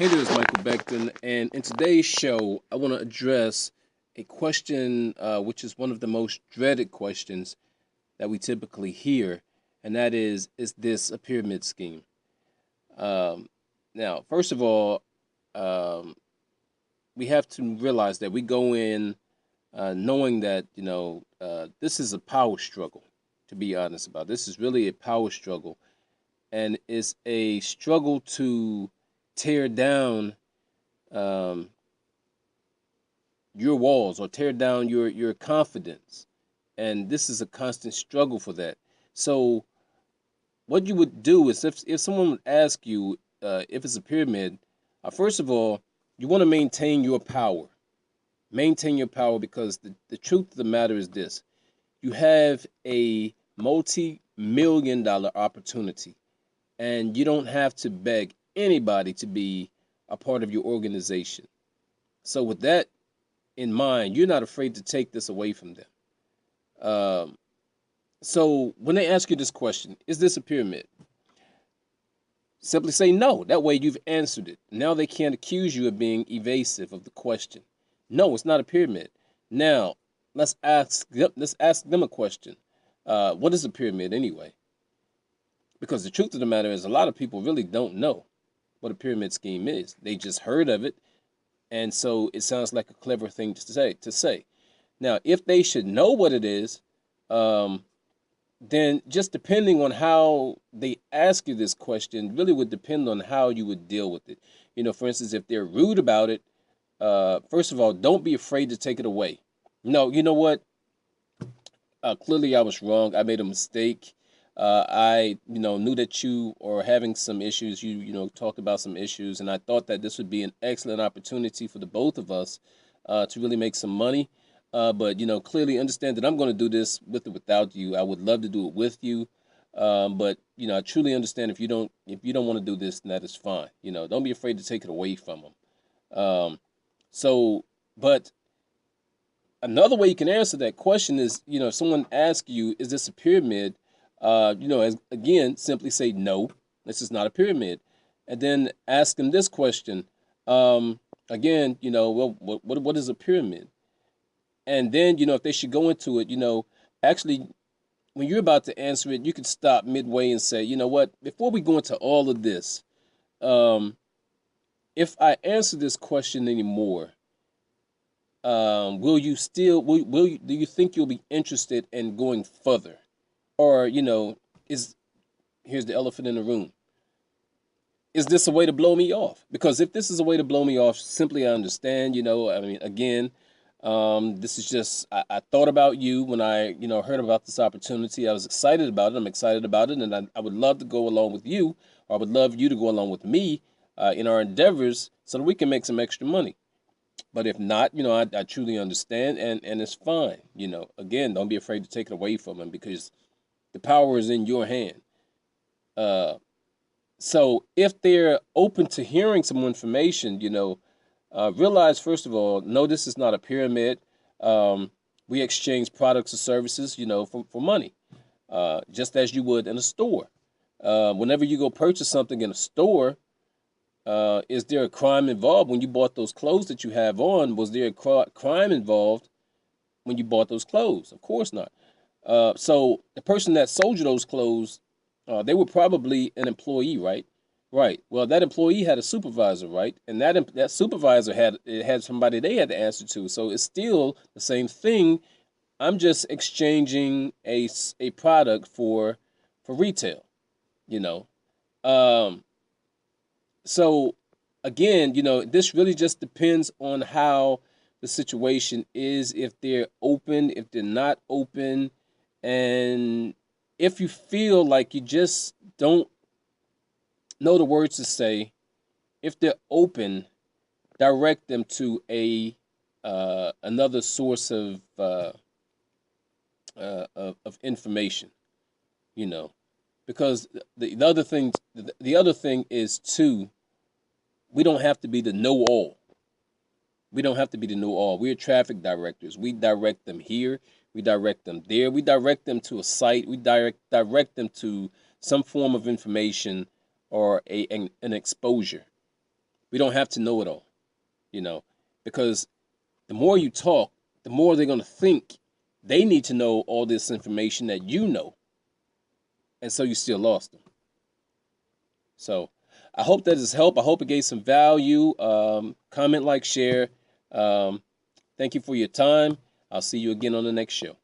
Hey there, it's Michael Beckton, and in today's show, I want to address a question which is one of the most dreaded questions that we typically hear, and that is this a pyramid scheme? Um, Now, first of all, um, we have to realize that we go in knowing that, this is a power struggle, to be honest about. This is really a power struggle, and it's a struggle to tear down um, your walls or tear down your confidence, and this is a constant struggle for that. So what you would do is if someone would ask you if it's a pyramid, first of all, you want to maintain your power, because the truth of the matter is this: you have a multi-million dollar opportunity, and you don't have to beg anybody to be a part of your organization. So with that in mind, you're not afraid to take this away from them. Um, so when they ask you this question, is this a pyramid? Simply say no. That way you've answered it. Now they can't accuse you of being evasive of the question. No, it's not a pyramid. Now let's ask them a question. What is a pyramid anyway? Because the truth of the matter is, a lot of people really don't know what a pyramid scheme is. They just heard of it, and so it sounds like a clever thing to say. Now, if they should know what it is, um, then just depending on how they ask you this question really would depend on how you would deal with it. For instance, if they're rude about it, first of all, don't be afraid to take it away. No, you know what? Clearly, I was wrong. I made a mistake. I, knew that you are having some issues. You talked about some issues, and I thought that this would be an excellent opportunity for the both of us to really make some money. But clearly understand that I'm going to do this with or without you. I would love to do it with you, but I truly understand if you don't want to do this, then that is fine. Don't be afraid to take it away from them. So, but another way you can answer that question is, if someone asks you, is this a pyramid? Again, simply say no, this is not a pyramid. And then ask them this question. Again, well, what is a pyramid? And then, if they should go into it, actually, when you're about to answer it, you can stop midway and say, you know what, before we go into all of this, um, if I answer this question anymore, will you still will you, do you think you'll be interested in going further? Or, is here's the elephant in the room. Is this a way to blow me off? Because if this is a way to blow me off, simply I understand, I mean, again, this is just, I thought about you when I, heard about this opportunity. I was excited about it. I'm excited about it. And I would love to go along with you, or I would love you to go along with me in our endeavors so that we can make some extra money. But if not, I truly understand, and it's fine. Again, don't be afraid to take it away from them, because the power is in your hand. Uh, so if they're open to hearing some more information, realize, first of all, no, this is not a pyramid. Um, we exchange products or services, for money, just as you would in a store. Whenever you go purchase something in a store, is there a crime involved when you bought those clothes that you have on? Was there a crime involved when you bought those clothes? Of course not. So the person that sold you those clothes, they were probably an employee, right? Right. Well, that employee had a supervisor, right? And that supervisor had somebody they had to answer to. So it's still the same thing. I'm just exchanging a product for retail. You know. Um, so again, this really just depends on how the situation is. If they're open, if they're not open, and if you feel like you just don't know the words to say, if they're open, direct them to a another source of information. You know, because the other thing is too, we don't have to be the know all. We don't have to be the know all. We're traffic directors. We direct them here. We direct them there. We direct them to a site. We direct them to some form of information or an exposure. We don't have to know it all, you know, because the more you talk, the more they're going to think they need to know all this information that you know. And so you still lost them. So I hope that has helped. I hope it gave some value. Comment, like, share. Thank you for your time. I'll see you again on the next show.